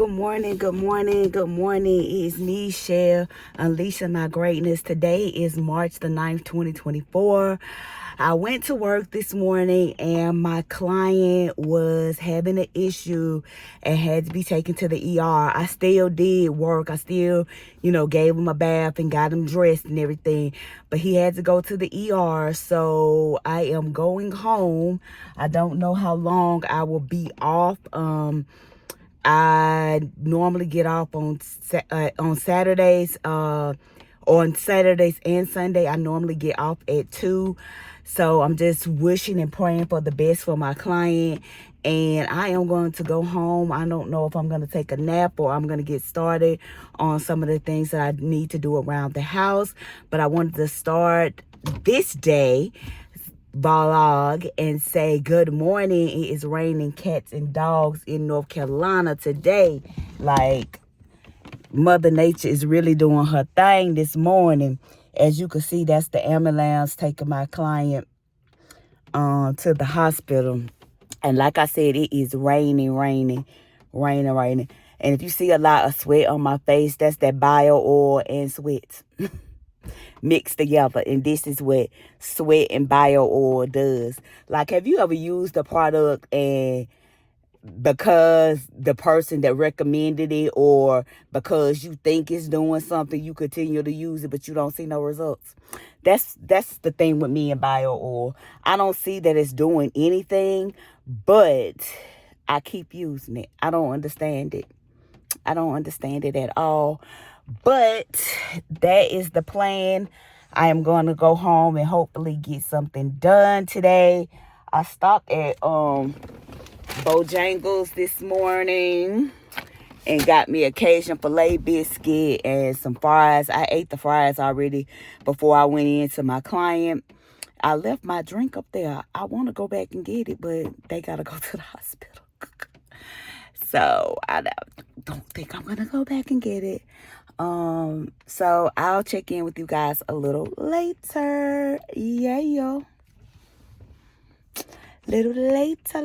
Good morning, good morning, good morning. It's me, Shell, unleashing my greatness. Today is March the 9th, 2024. I went to work this morning and my client was having an issue and had to be taken to the ER. I still did work. I still, gave him a bath and got him dressed and everything. But he had to go to the ER, so I am going home. I don't know how long I will be off. I normally get off on Saturdays. On Saturdays and Sunday, I normally get off at 2. So I'm just wishing and praying for the best for my client. And I am going to go home. I don't know if I'm going to take a nap or I'm going to get started on some of the things that I need to do around the house. But I wanted to start this day vlog and say good morning. It is raining cats and dogs in North Carolina today. Like, Mother Nature is really doing her thing this morning. As you can see, that's the ambulance taking my client to the hospital. And like I said, it is raining. And if you see a lot of sweat on my face, that's that bio oil and sweat mixed together. And this is what sweat and bio oil does. Like, have you ever used a product and because the person that recommended it or because you think it's doing something, you continue to use it, but you don't see no results? That's the thing with me and bio oil. I don't see that it's doing anything, but I keep using it. I don't understand it. I don't understand it at all. But that is the plan. I am going to go home and hopefully get something done today. I stopped at Bojangles this morning and got me a Cajun filet biscuit and some fries. I ate the fries already before I went in to my client. I left my drink up there. I want to go back and get it, but they got to go to the hospital. So I don't think I'm going to go back and get it. So I'll check in with you guys a little later. Yeah. Little later.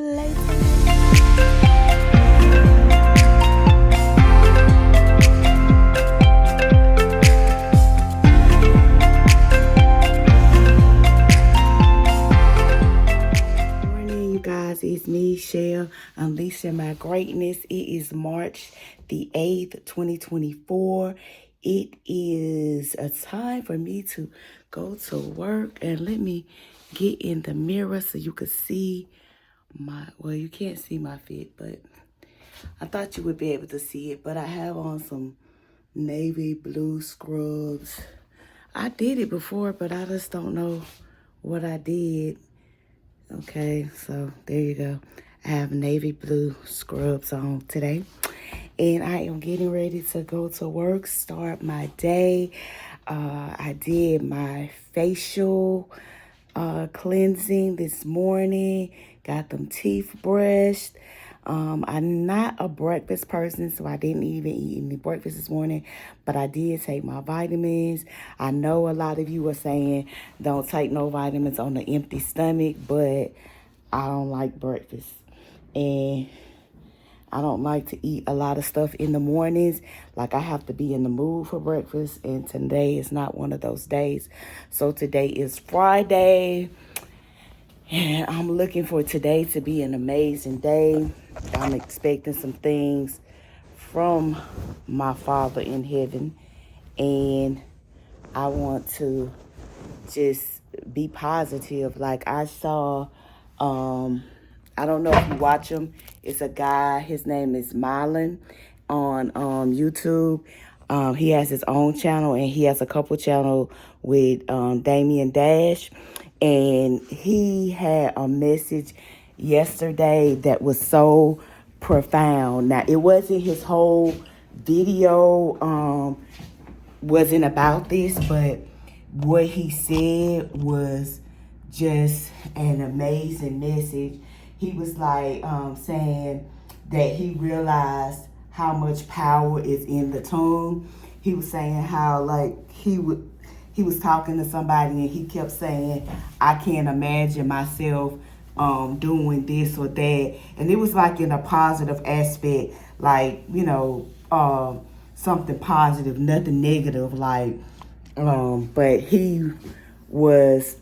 It's me, Shell, unleashing my greatness. It is March the 8th, 2024. It is a time for me to go to work. And let me get in the mirror so you could see you can't see my fit, but I thought you would be able to see it. But I have on some navy blue scrubs. I did it before, but I just don't know what I did. Okay, so there you go. I have navy blue scrubs on today. And I am getting ready to go to work, start my day. I did my facial cleansing this morning. Got them teeth brushed. I'm not a breakfast person, so I didn't even eat any breakfast this morning, but I did take my vitamins. I know a lot of you are saying don't take no vitamins on an empty stomach, but I don't like breakfast. And I don't like to eat a lot of stuff in the mornings. Like, I have to be in the mood for breakfast, and today is not one of those days. So today is Friday. And I'm looking for today to be an amazing day. I'm expecting some things from my Father in heaven. And I want to just be positive. Like, I saw, I don't know if you watch him. It's a guy, his name is Myles on YouTube. He has his own channel, and he has a couple channels with Damian Dash. And he had a message yesterday that was so profound. Now, it wasn't his whole video, wasn't about this, but what he said was just an amazing message. He was like saying that he realized how much power is in the tongue. He was saying how, like, he was talking to somebody and he kept saying, I can't imagine myself doing this or that. And it was like in a positive aspect, like, something positive, nothing negative, like, but he was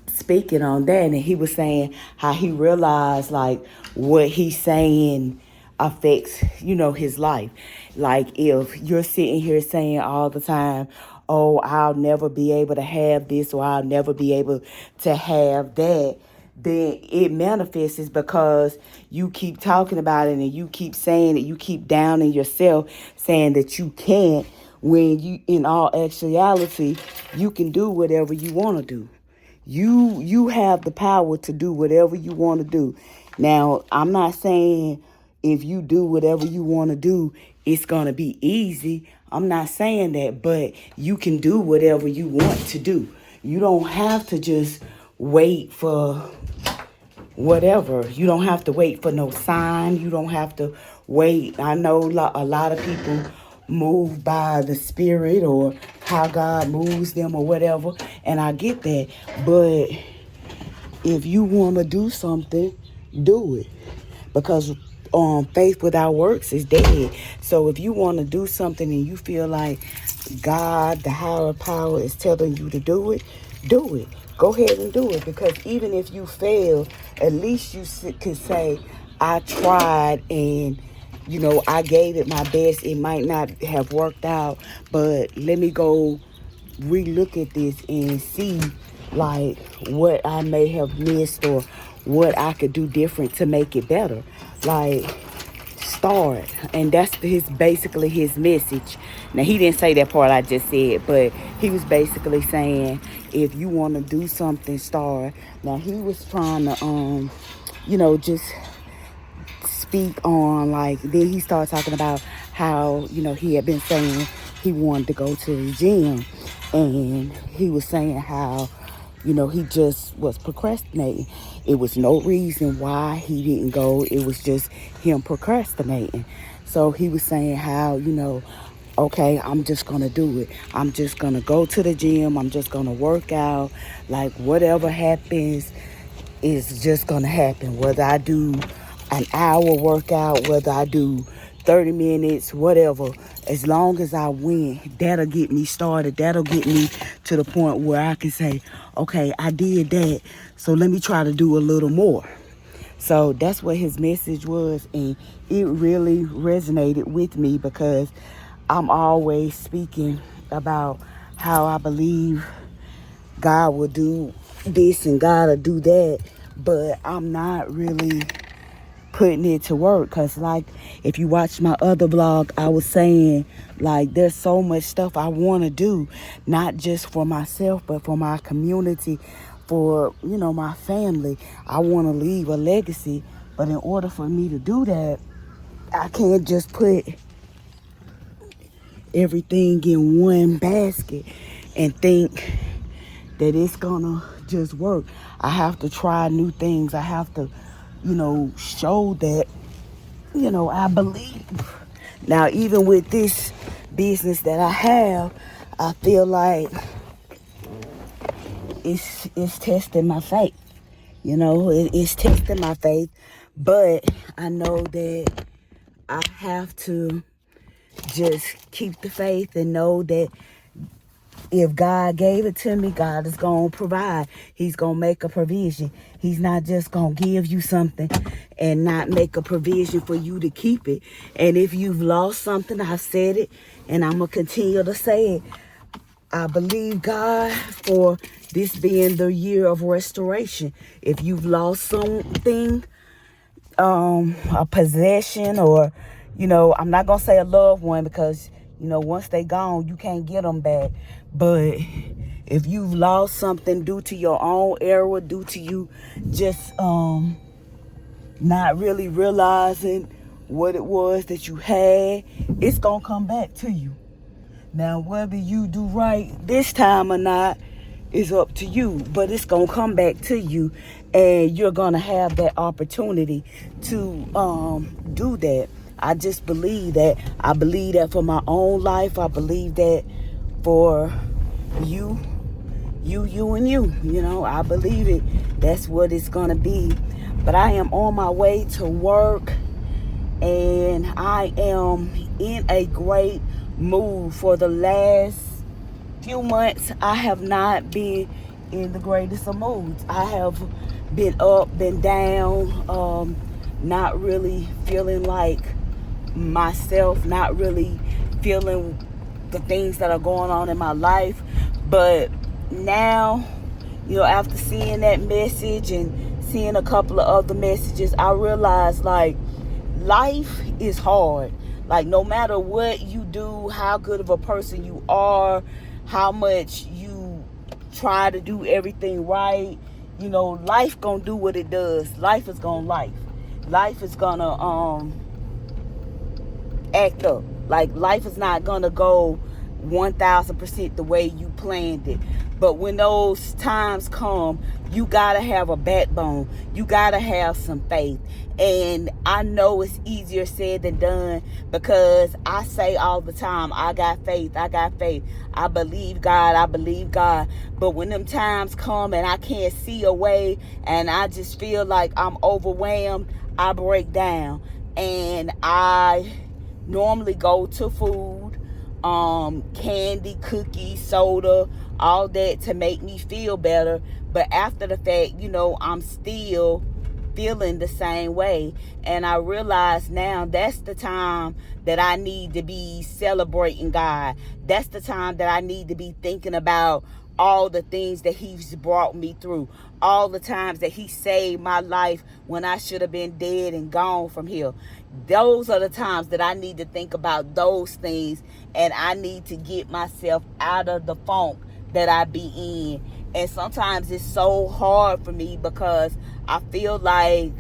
speaking on that, and he was saying how he realized like what he's saying affects his life. Like, if you're sitting here saying all the time, oh, I'll never be able to have this, or I'll never be able to have that, then it manifests because you keep talking about it, and you keep saying it, you keep downing yourself, saying that you can't, when you, in all actuality, you can do whatever you want to do. You have the power to do whatever you want to do. Now, I'm not saying if you do whatever you want to do, it's going to be easy. I'm not saying that, but you can do whatever you want to do. You don't have to just wait for whatever. You don't have to wait for no sign. You don't have to wait. I know a lot of people move by the spirit or how God moves them or whatever, and I get that. But if you want to do something, do it, because faith without works is dead. So if you want to do something and you feel like God, the higher power, is telling you to do it, do it. Go ahead and do it, because even if you fail, at least you can say, I tried, and I gave it my best. It might not have worked out, but let me go relook at this and see like what I may have missed or what I could do different to make it better. Like, start. And that's basically his message. Now, he didn't say that part I just said, but he was basically saying, if you want to do something, start. Now, he was trying to just speak on, like, then he started talking about how he had been saying he wanted to go to the gym, and he was saying how he just was procrastinating. It was no reason why he didn't go. It was just him procrastinating. So he was saying how okay, I'm just gonna do it. I'm just gonna go to the gym. I'm just gonna work out. Like, whatever happens is just gonna happen, whether I do an hour workout, whether I do 30 minutes, whatever. As long as I win, that'll get me started. That'll get me to the point where I can say, okay, I did that, so let me try to do a little more. So that's what his message was, and it really resonated with me, because I'm always speaking about how I believe God will do this and God will do that, but I'm not really putting it to work. Because, like, if you watch my other vlog, I was saying, like, there's so much stuff I want to do, not just for myself, but for my community, for my family. I want to leave a legacy, but in order for me to do that, I can't just put everything in one basket and think that it's gonna just work. I have to try new things. I have to show that I believe. Now, even with this business that I have, I feel like it's testing my faith. It's testing my faith, but I know that I have to just keep the faith and know that if God gave it to me, God is going to provide. He's going to make a provision. He's not just going to give you something and not make a provision for you to keep it. And if you've lost something, I've said it, and I'm going to continue to say it. I believe God for this being the year of restoration. If you've lost something, a possession, or, I'm not going to say a loved one, because, once they gone, you can't get them back. But if you've lost something due to your own error, due to you just not really realizing what it was that you had, it's going to come back to you. Now, whether you do right this time or not is up to you, but it's going to come back to you, and you're going to have that opportunity to do that. I just believe that. I believe that for my own life. I believe that for you, and you. I believe it. That's what it's going to be. But I am on my way to work, and I am in a great mood. For the last few months, I have not been in the greatest of moods. I have been up, been down, not really feeling like myself, not really feeling the things that are going on in my life. But now, after seeing that message and seeing a couple of other messages, I realized like life is hard. Like no matter what you do, how good of a person you are, how much you try to do everything right, life gonna do what it does. Life is gonna life. Life is gonna act up. Like life is not gonna go 1000% the way you planned it. But when those times come, you gotta have a backbone. You gotta have some faith. And I know it's easier said than done, because I say all the time, I got faith, I got faith. I believe God, I believe God. But when them times come and I can't see a way and I just feel like I'm overwhelmed, I break down. And I normally go to food, candy, cookies, soda, all that to make me feel better. But after the fact, I'm still feeling the same way. And I realize now that's the time that I need to be celebrating God. That's the time that I need to be thinking about all the things that he's brought me through, all the times that he saved my life when I should have been dead and gone from here. Those are the times that I need to think about those things, and I need to get myself out of the funk that I be in. And sometimes it's so hard for me because I feel like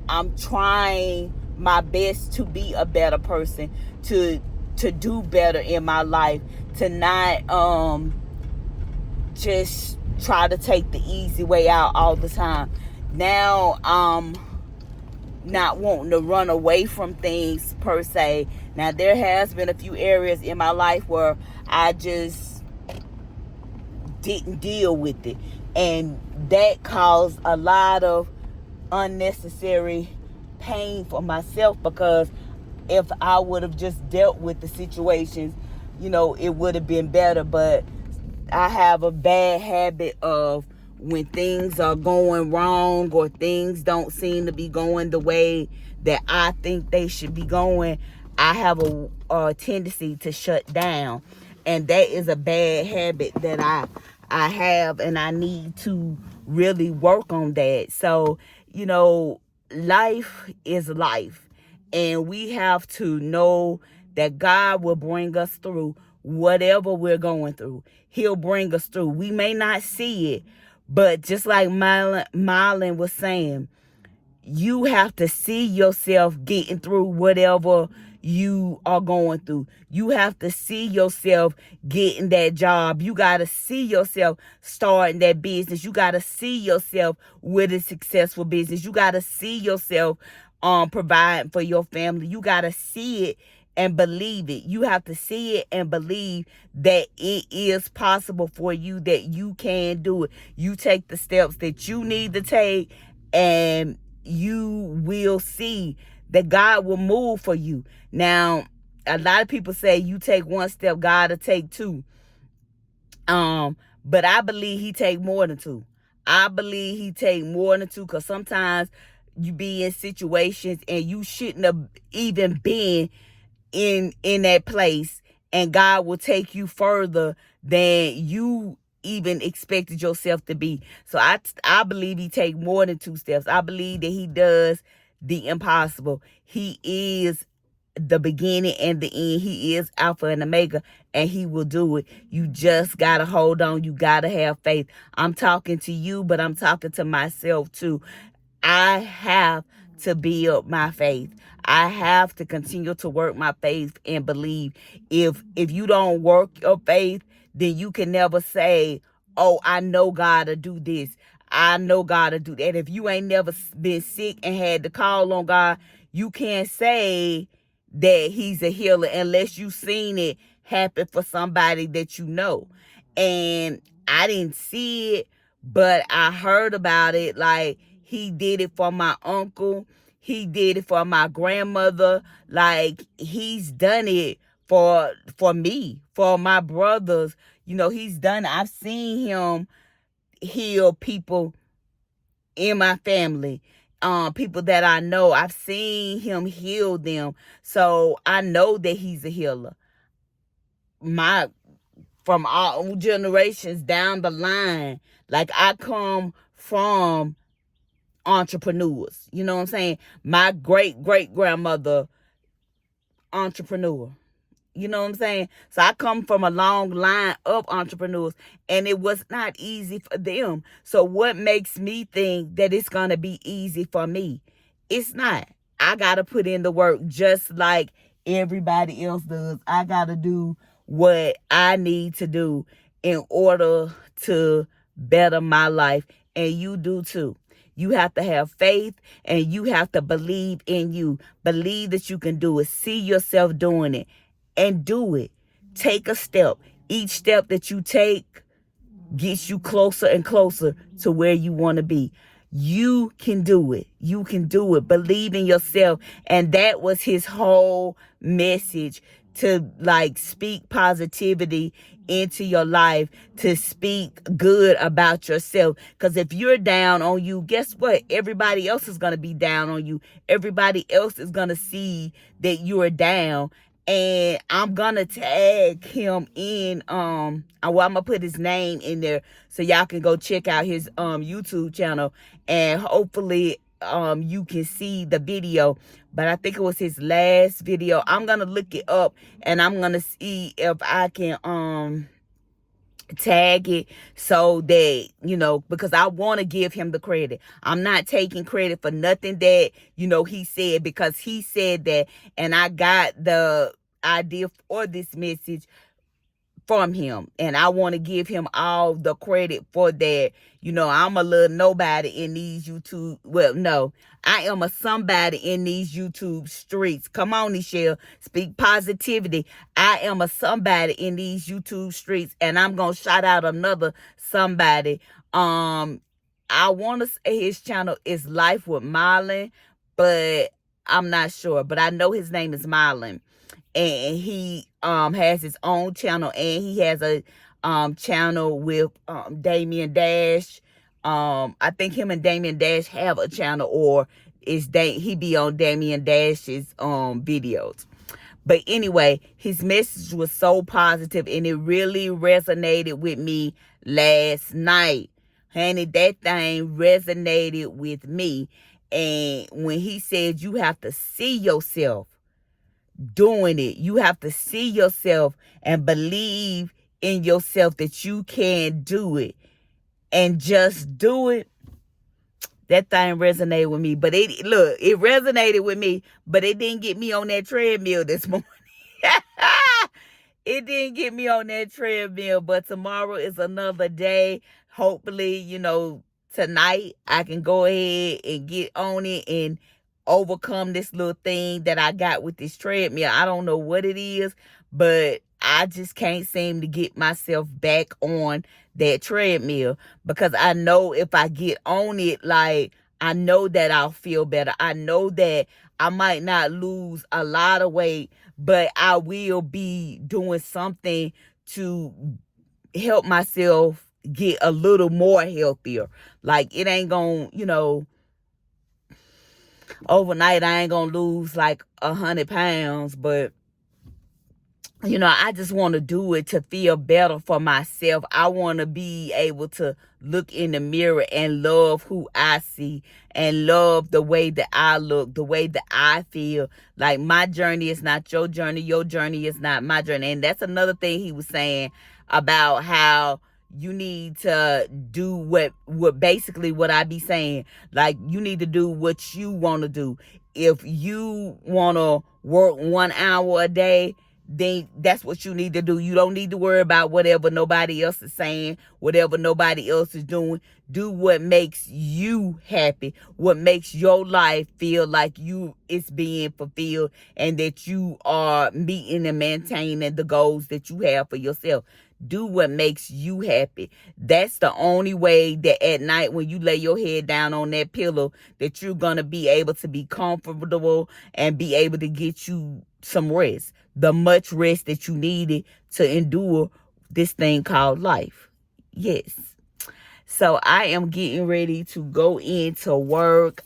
I'm trying my best to be a better person, to do better in my life, to not just try to take the easy way out all the time. Now I'm not wanting to run away from things per se. Now there has been a few areas in my life where I just didn't deal with it, and that caused a lot of unnecessary pain for myself, because if I would have just dealt with the situations, it would have been better. But I have a bad habit of, when things are going wrong or things don't seem to be going the way that I think they should be going, I have a tendency to shut down. And that is a bad habit that I have, and I need to really work on that. So, life is life. And we have to know that God will bring us through whatever we're going through. He'll bring us through. We may not see it, but just like Mylan was saying, you have to see yourself getting through whatever you are going through. You have to see yourself getting that job. You got to see yourself starting that business. You got to see yourself with a successful business. You got to see yourself providing for your family. You got to see it and believe it. You have to see it and believe that it is possible for you, that you can do it. You take the steps that you need to take, and you will see that God will move for you. Now, a lot of people say you take one step, God will take two. But I believe he take more than two. I believe he take more than two, because sometimes you be in situations and you shouldn't have even been in that place, and God will take you further than you even expected yourself to be. So I believe he take more than two steps. I believe that he does the impossible. He is the beginning and the end. He is Alpha and Omega, and he will do it. You just gotta hold on. You gotta have faith. I'm talking to you, but I'm talking to myself too. I have to build my faith. I have to continue to work my faith and believe. If you don't work your faith, then you can never say, oh, I know God to do this. I know God to do that. If you ain't never been sick and had to call on God, you can't say that he's a healer unless you seen it happen for somebody that you know. And I didn't see it, but I heard about it. Like, he did it for my uncle. He did it for my grandmother. Like, he's done it for me, for my brothers. He's done it. I've seen him heal people in my family, people that I know. I've seen him heal them. So I know that he's a healer. My From all generations down the line, like, I come from entrepreneurs. You know what I'm saying? My great great grandmother, entrepreneur. You know what I'm saying? So I come from a long line of entrepreneurs, and it was not easy for them. So what makes me think that it's going to be easy for me? It's not. I got to put in the work just like everybody else does. I got to do what I need to do in order to better my life. And you do too. You have to have faith, and you have to believe in you. Believe that you can do it. See yourself doing it, and do it. Take a step. Each step that you take gets you closer and closer to where you want to be. You can do it. You can do it. Believe in yourself. And that was his whole message, to like speak positivity into your life, to speak good about yourself. Because if you're down on you, guess what? Everybody else is going to be down on you. Everybody else is going to see that you are down. And I'm gonna tag him in, I'm gonna put his name in there so y'all can go check out his YouTube channel, and hopefully you can see the video. But I think it was his last video. I'm gonna look it up, and I'm gonna see if I can tag it, so that, because I want to give him the credit. I'm not taking credit for nothing that, he said, because he said that, and I got the idea for this message from him, and I want to give him all the credit for that. I'm a little nobody in these YouTube, well, no, I am a somebody in these YouTube streets. Come on, Nichelle, speak positivity. I am a somebody in these YouTube streets, and I'm gonna shout out another somebody. I want to say his channel is Life with Myles, but I'm not sure, but I know his name is Myles, and he has his own channel, and he has a channel with Damian Dash. I think him and Damian Dash have a channel, or he be on Damian Dash's videos. But anyway, his message was so positive, and it really resonated with me last night. Honey, that thing resonated with me. And when he said you have to see yourself doing it, you have to see yourself and believe in yourself that you can do it, and just do it. That thing resonated with me. But it resonated with me, but it didn't get me on that treadmill this morning. It didn't get me on that treadmill, but tomorrow is another day. Hopefully, tonight I can go ahead and get on it and overcome this little thing that I got with this treadmill. I don't know what it is, but I just can't seem to get myself back on that treadmill, because I know if I get on it, like, I know that I'll feel better. I know that I might not lose a lot of weight, but I will be doing something to help myself get a little more healthier. Like, it ain't gonna, overnight I ain't gonna lose like 100 pounds, but I just want to do it to feel better for myself. I want to be able to look in the mirror and love who I see, and love the way that I look, the way that I feel. Like, my journey is not your journey. Your journey is not my journey. And that's another thing he was saying about how you need to do what basically what I be saying. Like, you need to do what you want to do. If you want to work 1 hour a day, then that's what you need to do. You don't need to worry about whatever nobody else is saying, whatever nobody else is doing. Do what makes you happy, what makes your life feel like it's being fulfilled, and that you are meeting and maintaining the goals that you have for yourself. Do what makes you happy. That's the only way that at night when you lay your head down on that pillow, that you're going to be able to be comfortable and be able to get you some rest. The much rest that you needed to endure this thing called life. Yes. So I am getting ready to go into work.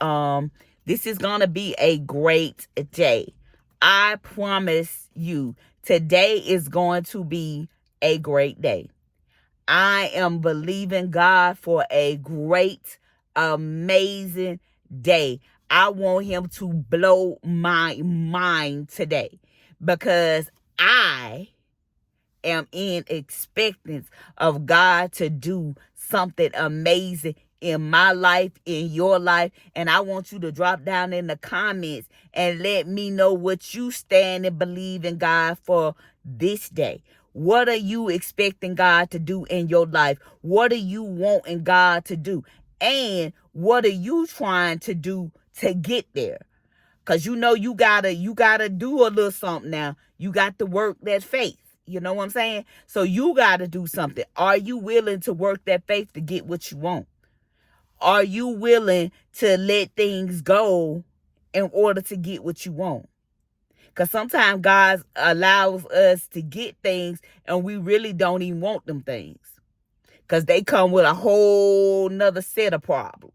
This is going to be a great day. I promise you, today is going to be a great day. I am believing God for a great, amazing day. I want him to blow my mind today, because I am in expectance of God to do something amazing in my life, in your life. And I want you to drop down in the comments and let me know what you stand and believe in God for this day. What are you expecting God to do in your life? What are you wanting God to do? And what are you trying to do to get there? Because you gotta do a little something now. You got to work that faith. You know what I'm saying? So you got to do something. Are you willing to work that faith to get what you want? Are you willing to let things go in order to get what you want? Because sometimes God allows us to get things and we really don't even want them things, because they come with a whole nother set of problems.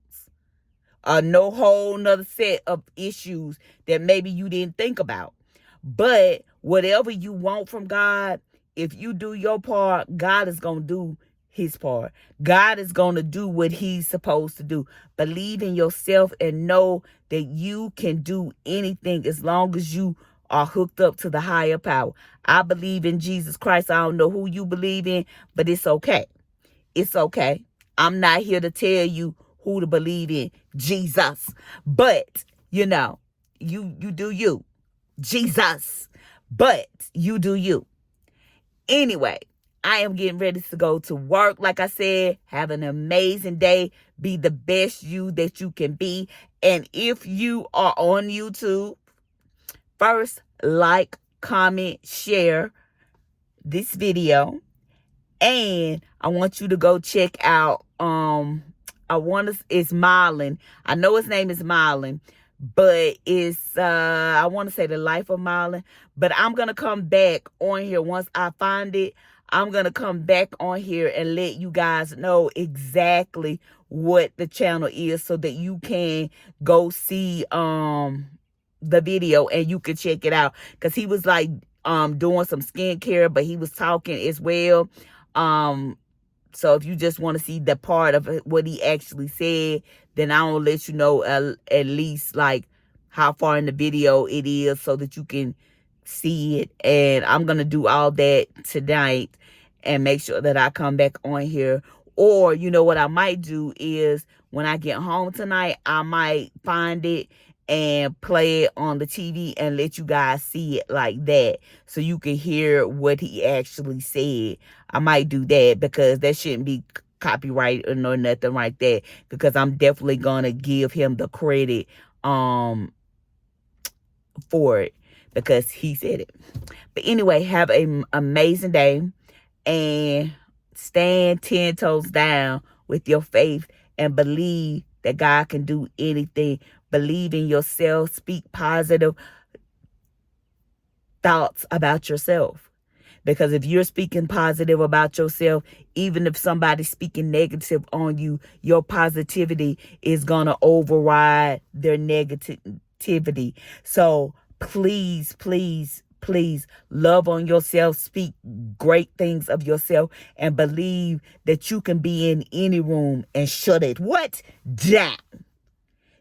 No whole nother set of issues that maybe you didn't think about. But whatever you want from God, if you do your part, God is going to do his part. God is going to do what he's supposed to do. Believe in yourself and know that you can do anything as long as you are hooked up to the higher power. I believe in Jesus Christ. I don't know who you believe in, but it's okay. It's okay. I'm not here to tell you who to believe in. Jesus. But, you do you. Jesus. But you do you. Anyway, I am getting ready to go to work. Like I said, have an amazing day. Be the best you that you can be. And if you are on YouTube, first, like, comment, share this video. And I want you to go check out, it's Mylan. I know his name is Mylan, but it's, I want to say The Life of Mylan. But I'm going to come back on here once I find it. I'm going to come back on here and let you guys know exactly what the channel is, so that you can go see the video and you can check it out. Because he was like doing some skincare, but he was talking as well. So if you just want to see the part of what he actually said, then I'll let you know at least like how far in the video it is, so that you can see it. And I'm going to do all that tonight and make sure that I come back on here. Or, what I might do is when I get home tonight, I might find it and play it on the TV and let you guys see it like that, so you can hear what he actually said. I might do that, because that shouldn't be copyright or nothing like that, because I'm definitely gonna give him the credit for it, because he said it. But anyway, have an amazing day and stand 10 toes down with your faith and believe that God can do anything. Believe in yourself. Speak positive thoughts about yourself. Because if you're speaking positive about yourself, even if somebody's speaking negative on you, your positivity is going to override their negativity. So please, please, please love on yourself. Speak great things of yourself and believe that you can be in any room and shut it down.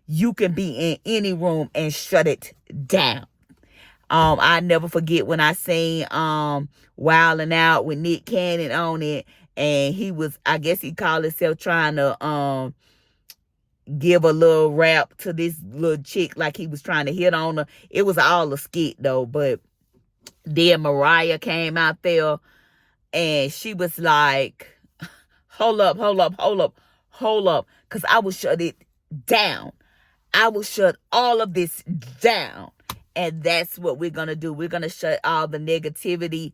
You can be in any room and shut it down. I never forget when I seen Wildin' Out with Nick Cannon on it, and I guess he called himself trying to give a little rap to this little chick, like he was trying to hit on her. It was all a skit though, but Then Mariah came out there and she was like, hold up, hold up, hold up, hold up, because I will shut it down. I will shut all of this down. And that's what we're going to do. We're going to shut all the negativity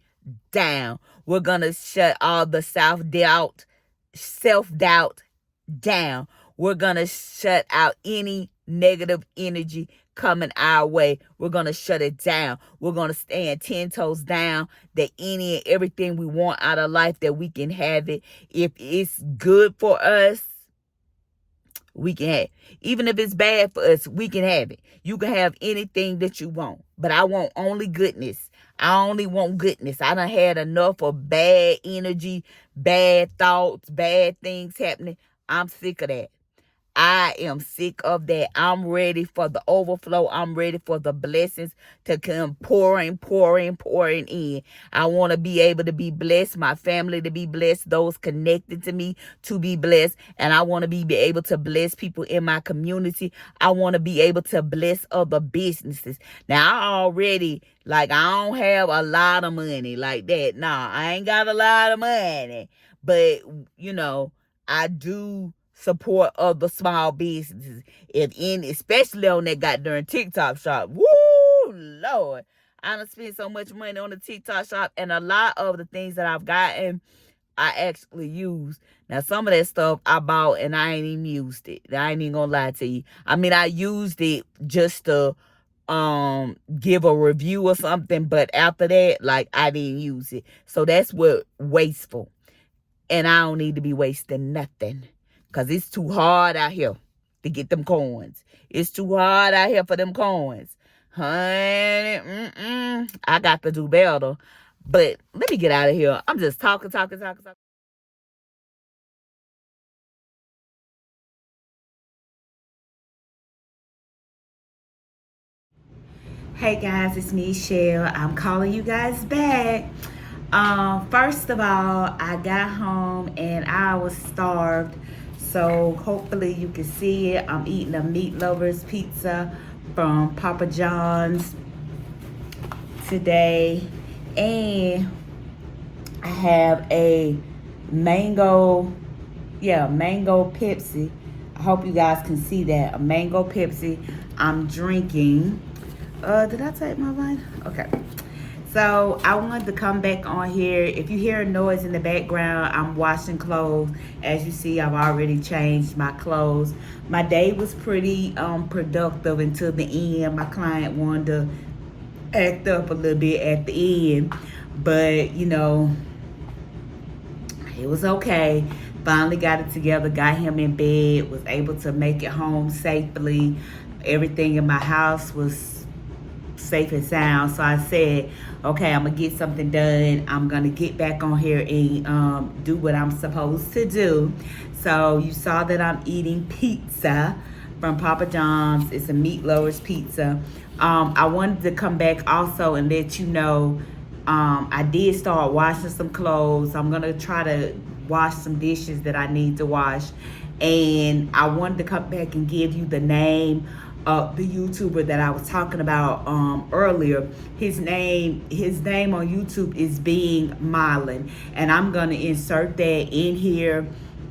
down. We're going to shut all the self-doubt down. We're going to shut out any negative energy coming our way. We're going to shut it down. We're going to stand 10 toes down that any and everything we want out of life, that we can have it. If it's good for us, we can have. Even if it's bad for us, we can have it. You can have anything that you want, but I want only goodness. I only want goodness. I done had enough of bad energy, bad thoughts, bad things happening. I'm sick of that. I am sick of that. I'm ready for the overflow. I'm ready for the blessings to come pouring in. I want to be able to be blessed, my family to be blessed, those connected to me to be blessed, and I want to be able to bless people in my community. I want to be able to bless other businesses. Now, I already, like, I don't have a lot of money like that. Nah, I ain't got a lot of money, but, I do support other small businesses. If in, especially on that goddamn TikTok shop. Woo, Lord. I done spent so much money on the TikTok shop, and a lot of the things that I've gotten, I actually use. Now, some of that stuff I bought and I ain't even used it. I ain't even gonna lie to you. I mean, I used it just to give a review or something, but after that, like, I didn't use it. So that's what wasteful. And I don't need to be wasting nothing. Because it's too hard out here to get them coins. It's too hard out here for them coins. Honey, I got to do better. But let me get out of here. I'm just talking. Hey guys, it's me, Shell. I'm calling you guys back. First of all, I got home and I was starved. So hopefully you can see it. I'm eating a meat lovers pizza from Papa John's today. And I have a mango, mango Pepsi. I hope you guys can see that. A mango Pepsi I'm drinking. Did I take my line? Okay. So I wanted to come back on here. If you hear a noise in the background, I'm washing clothes. As you see, I've already changed my clothes. My day was pretty productive until the end. My client wanted to act up a little bit at the end. But, it was okay. Finally got it together, got him in bed, was able to make it home safely. Everything in my house was safe and sound. So I said, okay, I'm gonna get something done. I'm gonna get back on here and do what I'm supposed to do. So you saw that I'm eating pizza from Papa John's. It's a meat lovers pizza. I wanted to come back also and let you know, I did start washing some clothes. I'm gonna try to wash some dishes that I need to wash. And I wanted to come back and give you the name of the YouTuber that I was talking about earlier. His name on YouTube is Being Myles, and I'm gonna insert that in here,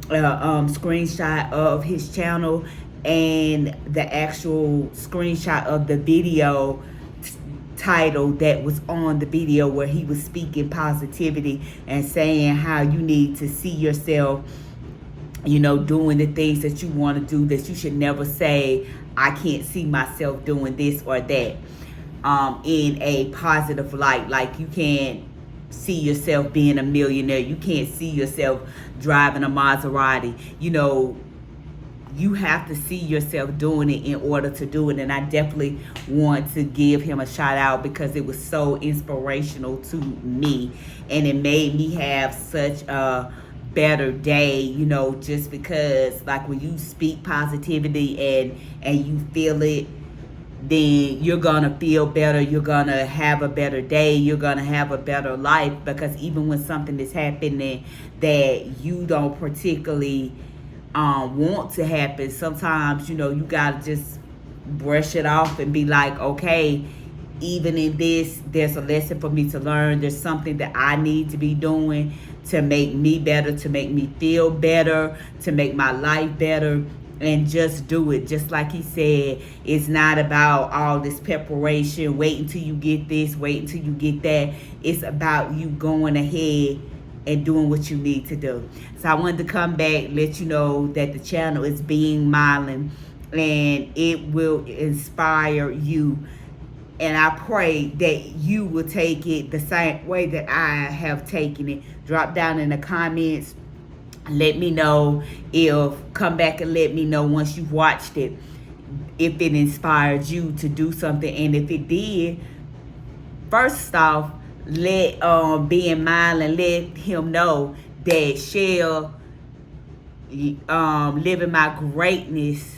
screenshot of his channel and the actual screenshot of the video title that was on the video where he was speaking positivity and saying how you need to see yourself, doing the things that you want to do, that you should never say, I can't see myself doing this or that, in a positive light. Like, you can't see yourself being a millionaire. You can't see yourself driving a Maserati. You have to see yourself doing it in order to do it. And I definitely want to give him a shout out because it was so inspirational to me. And it made me have such a better day, just because, like, when you speak positivity and you feel it, then you're gonna feel better. You're gonna have a better day. You're gonna have a better life, because even when something is happening that you don't particularly want to happen, sometimes you gotta just brush it off and be like, okay, even in this, there's a lesson for me to learn. There's something that I need to be doing to make me better, to make me feel better, to make my life better, and just do it. Just like he said, it's not about all this preparation, wait until you get this, wait until you get that. It's about you going ahead and doing what you need to do. So I wanted to come back, let you know that the channel is Being Myles, and it will inspire you. And I pray that you will take it the same way that I have taken it. Drop down in the comments. Let me know come back and let me know once you've watched it, if it inspired you to do something. And if it did, first off, let Being Myles and let him know that Shell living my greatness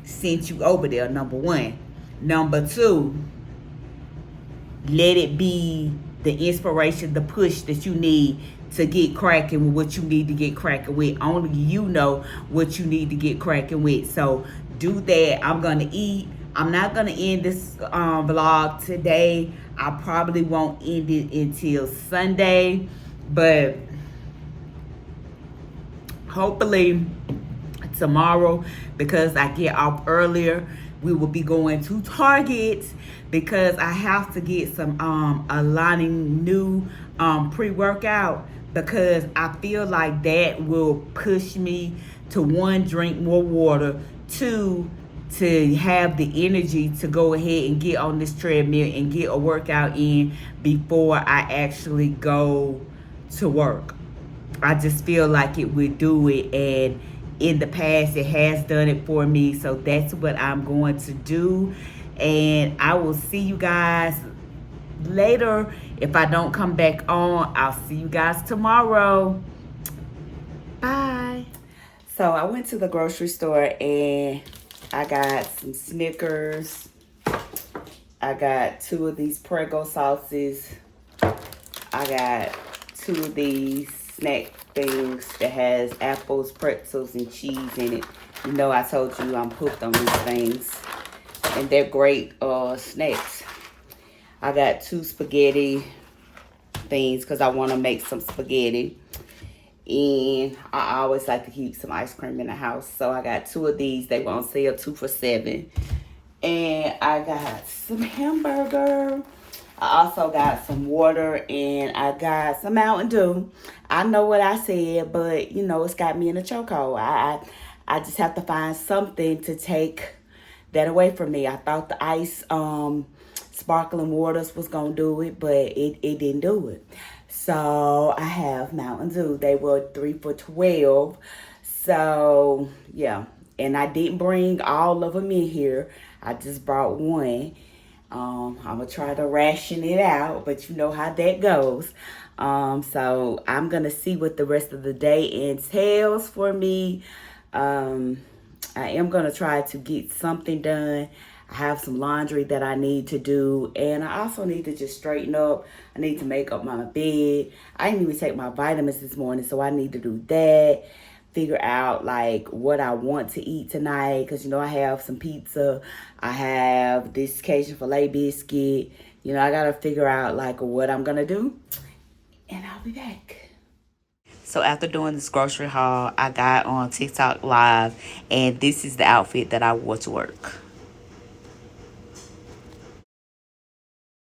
sent you over there, number one. Number two, let it be the inspiration, the push that you need to get cracking with what you need to get cracking with. Only you know what you need to get cracking with. So do that. I'm going to eat. I'm not going to end this vlog today. I probably won't end it until Sunday. But hopefully tomorrow, because I get off earlier, we will be going to Target because I have to get some aligning new pre-workout, because I feel like that will push me to, one, drink more water, two, to have the energy to go ahead and get on this treadmill and get a workout in before I actually go to work. I just feel like it would do it, and in the past it has done it for me. So that's what I'm going to do, and I will see you guys later. If I don't come back on, I'll see you guys tomorrow. Bye. So I went to the grocery store and I got some Snickers. I got 2 of these Prego sauces. I got 2 of these snack things that has apples, pretzels, and cheese in it. You know, I told you I'm hooked on these things, and they're great snacks. I got 2 spaghetti things because I want to make some spaghetti, and I always like to keep some ice cream in the house. So I got 2 of these. They were on sale, 2 for $7. And I got some hamburger. I also got some water, and I got some Mountain Dew. I know what I said, but you know, it's got me in a chokehold. I just have to find something to take that away from me. I thought the ice sparkling waters was gonna do it, but it didn't do it. So I have Mountain Dew. They were 3 for $12. So yeah, and I didn't bring all of them in here. I just brought one. I'm gonna try to ration it out, but you know how that goes. So I'm gonna see what the rest of the day entails for me. I am gonna try to get something done. I have some laundry that I need to do, and I also need to just straighten up. I need to make up my bed. I didn't even take my vitamins this morning, so I need to do that. Figure out like what I want to eat tonight, because you know I have some pizza, I have this Cajun filet biscuit. You know, I gotta figure out like what I'm gonna do, and I'll be back. So after doing this grocery haul, I got on TikTok live, and this is the outfit that I wore to work.